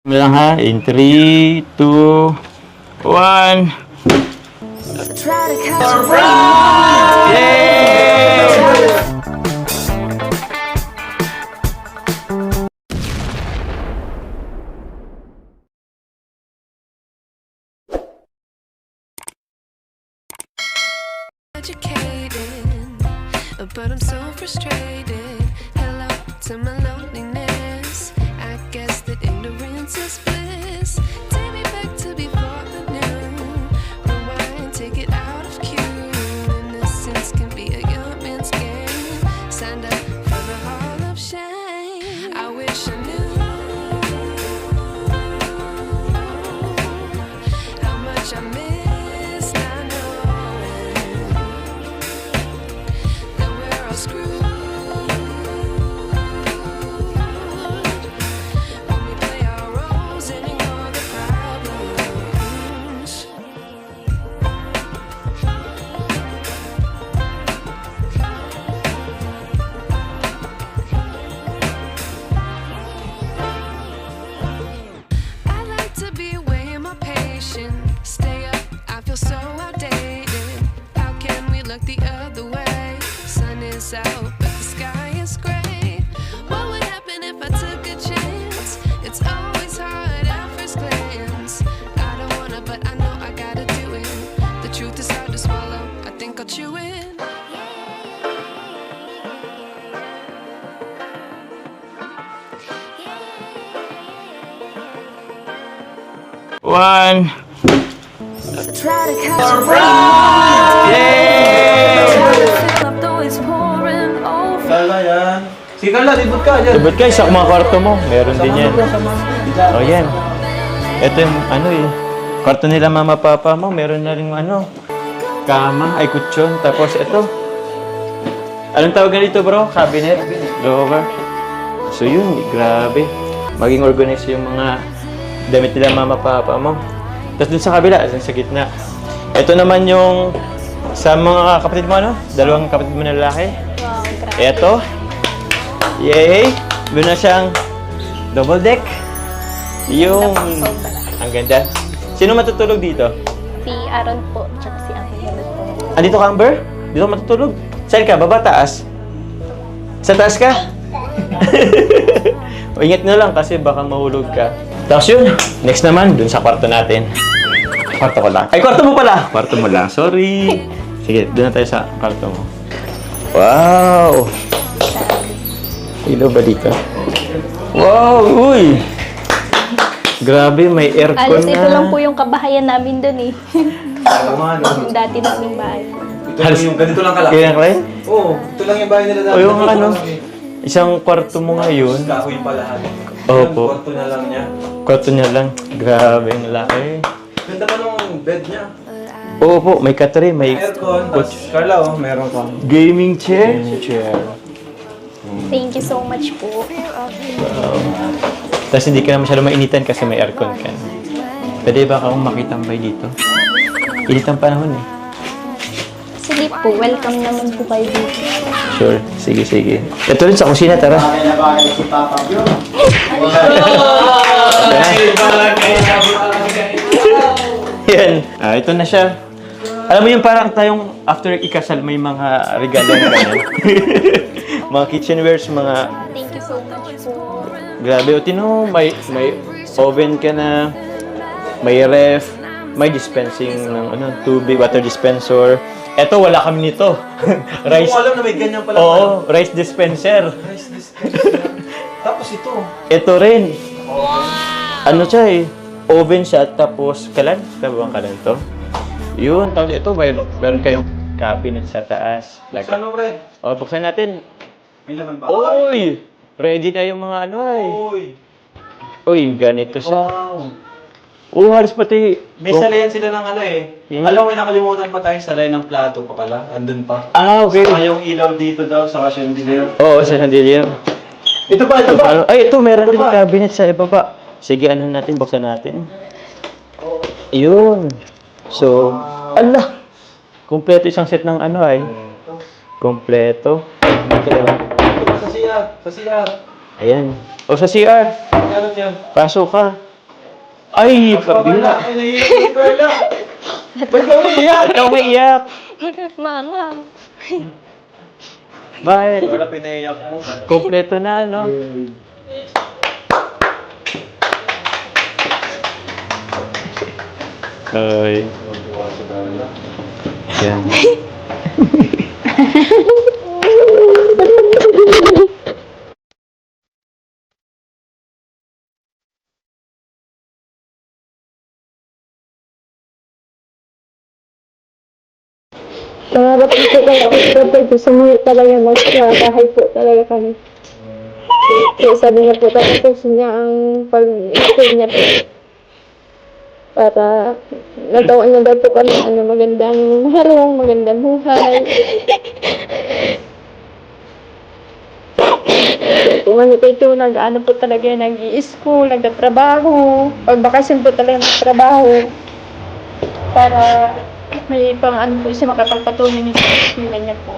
Mo lang ha, in 3, 2, 1. Yay! Educated, but I'm so frustrated. Hello to my loneliness. I guess that ignorance is bliss. Take me back to before the new. Rewind, take it out of cue. Innocence can be a young man's game. Signed up for the hall of shame. I wish I knew how much I miss. I know that we're all screwed when we play our roles and ignore the problems. I like to be away in my patience. Stay up, I feel so outdated. How can we look the other way? Sun is out, but the sky is gray. What would happen if I took a chance? It's always hard at first glance. I don't wanna, but I know I gotta do it. The truth is hard to swallow. I think I'll chew it. One. Try to catch a Yay! fill up though it's pouring over. Carla yan. Sige Carla, libot ka dyan. Sabot ka, sa mga kwarto mo. Meron din yan. O yan. Ito yung ano eh. Kwarto nila mama papa mo. Meron na rin ano. Kama, ay kutsyon. Tapos ito. Anong tawag dito bro? Cabinet? Lower. So yun, grabe. Maging organized yung mga damit nila mama papa mo. Tapos dun sa kabila, dun sa gitna. Ito naman yung sa mga kapatid mo ano? Dalawang kapatid mo na lalaki. Ito. Yay! Doon na siyang double deck. Yung... Ang ganda. Sino matutulog dito? Si Aaron po, tsaka si Ate Helen po. Andito ka, Amber? Dito ka matutulog? Saan ka? Baba, taas? Sa taas ka? O, ingat na lang kasi baka mahulog ka. Tapos yun, next naman, dun sa kwarto natin. Kwarto ko lang. Ay, kwarto mo pala! Kwarto mo lang, sorry. Sige, dun na tayo sa kwarto mo. Wow! Ilaw ba dito? Wow! Uy! Grabe, may aircon Alas, na. ito lang po yung kabahayan namin dun eh. Yung dati naming bahay. Ito lang yung ganito lang kalaki. Kaya ka rin? Oo, ito lang yung bahay nila dati. O yung ano, isang kwarto mo ngayon. Kahoy pa lahat. Opo. Kwarto na lang niya. Kwarto niya lang. Grabe, ang laki. Ganda pa nung bed niya. Oo po, may katre, may Aircon. Tapos, Carla, oh, meron kang gaming chair. chair. Thank you so much po. Tapos hindi ka na masyado mainitan kasi may aircon ka. Pwede ba akong makitambay dito? Init ang panahon eh. Sige po, welcome naman po kayo dito. Sure, sige, sige. Ito rin sa kusina, tara. Yan. Ito na siya. Alam mo yung parang tayong after ikasal may mga regalo na ganyan. Mga kitchenwares, mga... Thank you so much po. Grabe, o tino, may oven ka na, may ref, may dispensing ng ano, tubig, water dispenser. Eto, wala kami nito. Rice. Hindi ko alam na may ganyan pala. Oo, rice dispenser. Rice dispenser. Tapos ito. Ito rin. Ano siya eh, oven siya, tapos kalan? Tama bang kalan to? Yun, tapos ito, meron kayong cabinet sa taas. Like, Saan mo, Red? o, buksan natin. May laman ba? Uy! Ready na yung mga ano ay. Uy! Uy, ganito siya. Wow! Oo, halos pati... May salayan sila ng ano eh. Alam mo, may nakalimutan pa tayo salayan ng plato pa pala. Andun pa. Ah, okay. Saka yung ilaw dito daw, saka chandelier. Oo, sa chandelier. Ito pa, ito pa! Ay, ito, meron Ito din pa. cabinet sa ibaba. Sige, ano natin, buksan natin. Yun. So, ala! Kompleto isang set ng ano ay. Kompleto. Ito pa sa CR. Sa CR. Ayan. O sa CR. Meron yan. Pasok ka. Ay, pabila. Ay, naiiyak ko lang. Ba't ka umiiyak? Ikaw umiiyak. Mama. Bakit? Wala pinaiyak mo. Kompleto na, no? Ay. Yan. Pangarap ko talaga, pero gusto mo talaga magkakahay po talaga kami. Kaya sabi niya po, tapos niya ang pag-school niya po. Para nataon niya daw po kami magandang harong, magandang buhay. Kung ano po ito, nag-ano po talaga, nag-i-school, nagtatrabaho. Pag bakasyon po talaga nagtrabaho. Para may pang ano po siya makapagpatuloy niya sa school niya po.